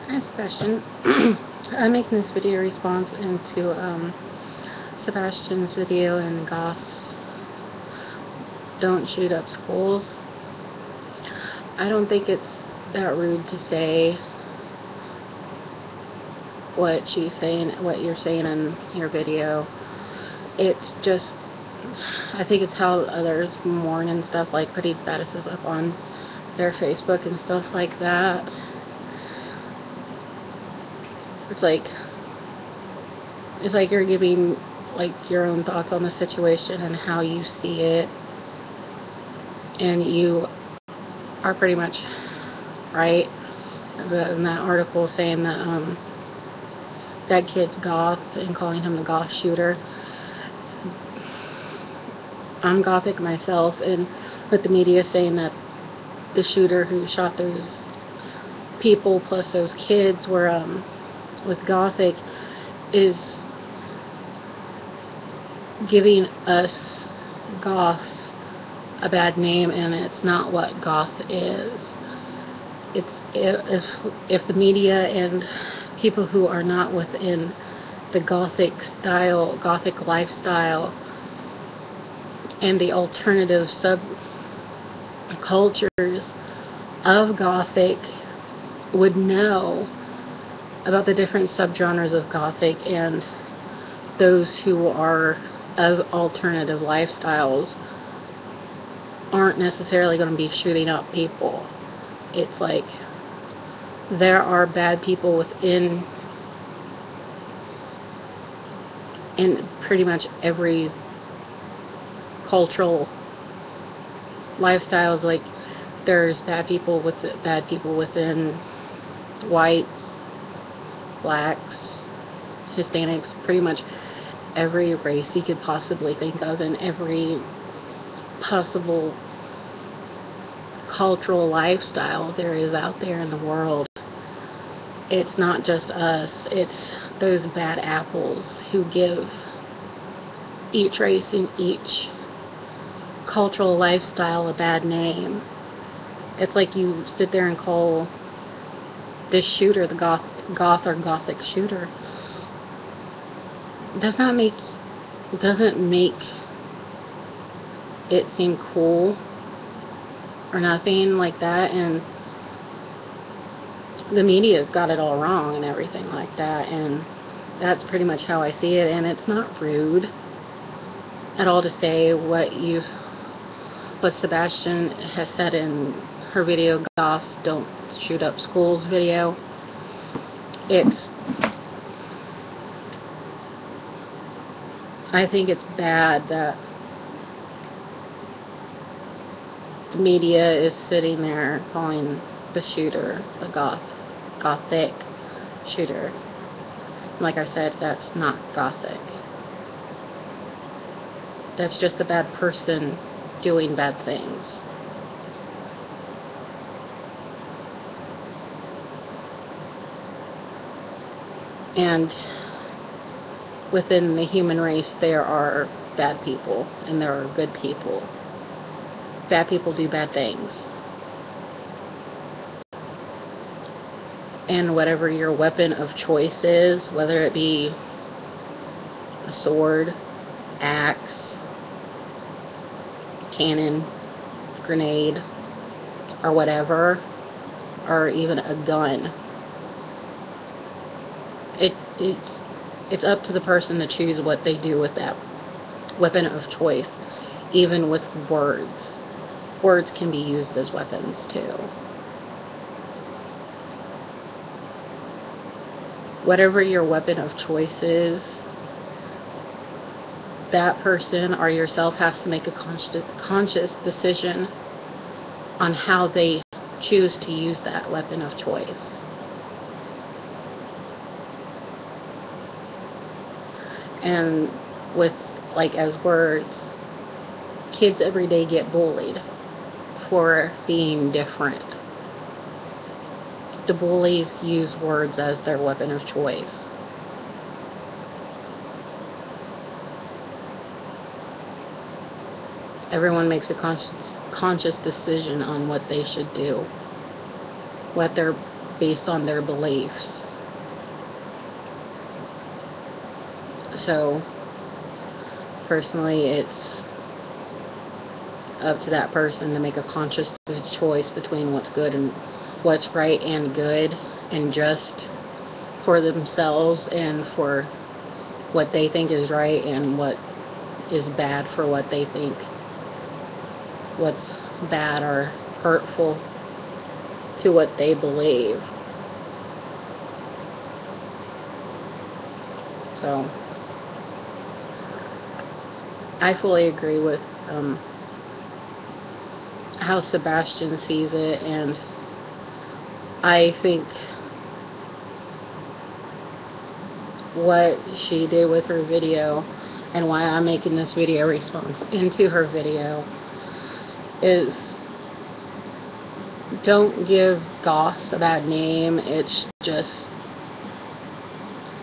Hi Sebastian. I'm making this video response into Sebastian's video and Goths don't shoot up schools. I don't think it's that rude to say what you're saying in your video. It's just, I think it's how others mourn and stuff, like putting statuses up on their Facebook and stuff like that. It's like you're giving like your own thoughts on the situation and how you see it, and you are pretty much right in that article saying that that kid's goth and calling him the goth shooter. I'm gothic myself, and with the media saying that the shooter who shot those people plus those kids was gothic is giving us goths a bad name, and it's not what goth is. If the media and people who are not within the gothic lifestyle and the alternative subcultures of gothic would know about the different subgenres of gothic, and those who are of alternative lifestyles aren't necessarily going to be shooting up people. It's like there are bad people within in pretty much every cultural lifestyles. Like there's bad people within whites, blacks, Hispanics, pretty much every race you could possibly think of, and every possible cultural lifestyle there is out there in the world. It's not just us, it's those bad apples who give each race and each cultural lifestyle a bad name. It's like you sit there and call this shooter the goth or gothic shooter. Doesn't make it seem cool or nothing like that, and the media's got it all wrong and everything like that, and that's pretty much how I see it. And it's not rude at all to say what Sebastian has said in her video, Goths Don't Shoot Up Schools video. I think it's bad that the media is sitting there calling the shooter the gothic shooter. Like I said, that's not gothic. That's just a bad person doing bad things. And within the human race, there are bad people and there are good people. Bad people do bad things. And whatever your weapon of choice is, whether it be a sword, axe, cannon, grenade, or whatever, or even a gun, it's up to the person to choose what they do with that weapon of choice. Even with words can be used as weapons too. Whatever your weapon of choice is, that person or yourself has to make a conscious decision on how they choose to use that weapon of choice. And with, like, as words, kids every day get bullied for being different. The bullies use words as their weapon of choice. Everyone makes a conscious decision on what they should do, what their based on their beliefs. So, personally, it's up to that person to make a conscious choice between what's good and what's right and good and just for themselves, and for what they think is right and what is bad for what they think, what's bad or hurtful to what they believe. So I fully agree with how Sebastian sees it, and I think what she did with her video, and why I'm making this video response into her video, is don't give goths a bad name. It's just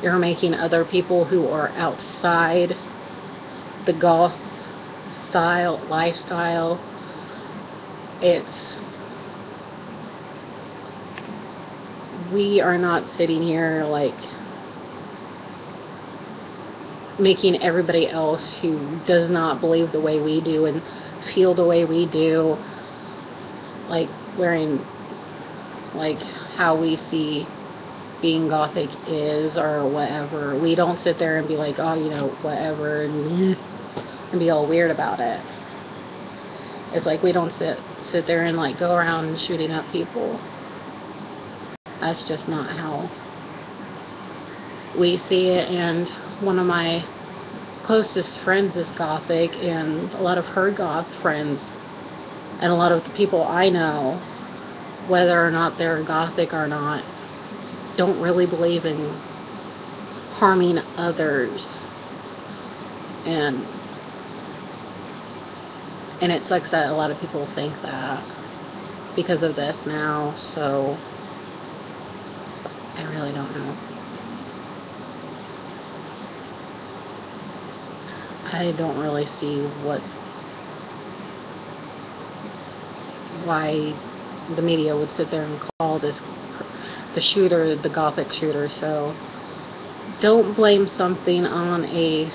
you're making other people who are outside the goth lifestyle. We are not sitting here like making everybody else who does not believe the way we do and feel the way we do, like wearing like how we see being gothic is or whatever. We don't sit there and be like, oh, you know, whatever, and be all weird about it. It's like we don't sit there and like go around shooting up people. That's just not how we see it. And one of my closest friends is gothic, and a lot of her goth friends and a lot of the people I know, whether or not they're gothic or not, don't really believe in harming others. And it sucks that a lot of people think that because of this now. So I really don't know. I don't really see why the media would sit there and call the shooter the gothic shooter. So don't blame something on a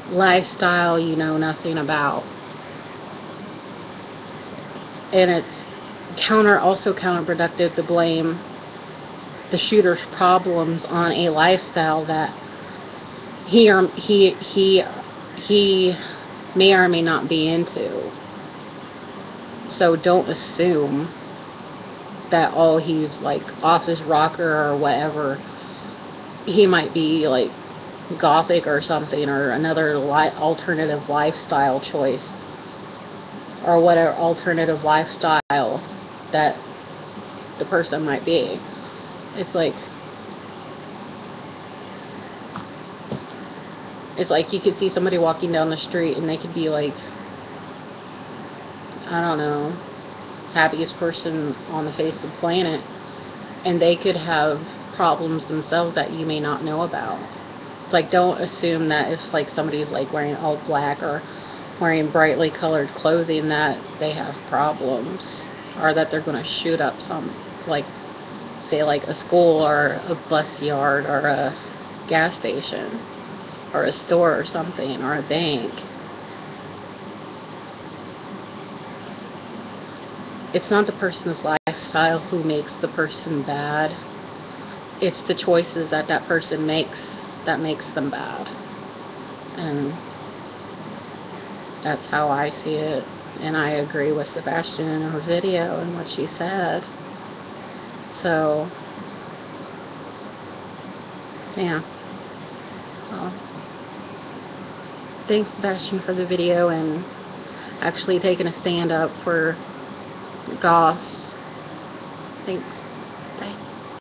lifestyle you know nothing about. And it's also counterproductive to blame the shooter's problems on a lifestyle that he may or may not be into. So don't assume that, oh, he's like off his rocker or whatever. He might be like gothic or something, or another alternative lifestyle choice, or whatever alternative lifestyle that the person might be. It's like you could see somebody walking down the street and they could be like, I don't know, happiest person on the face of the planet, and they could have problems themselves that you may not know about. It's like, don't assume that if like somebody's like wearing all black or wearing brightly colored clothing that they have problems, or that they're going to shoot up some, like say like a school or a bus yard or a gas station or a store or something, or a bank. It's not the person's lifestyle who makes the person bad. It's the choices that person makes that makes them bad. And that's how I see it. And I agree with Sebastian in her video and what she said. So, yeah. Well, thanks, Sebastian, for the video and actually taking a stand up for goths. Thanks.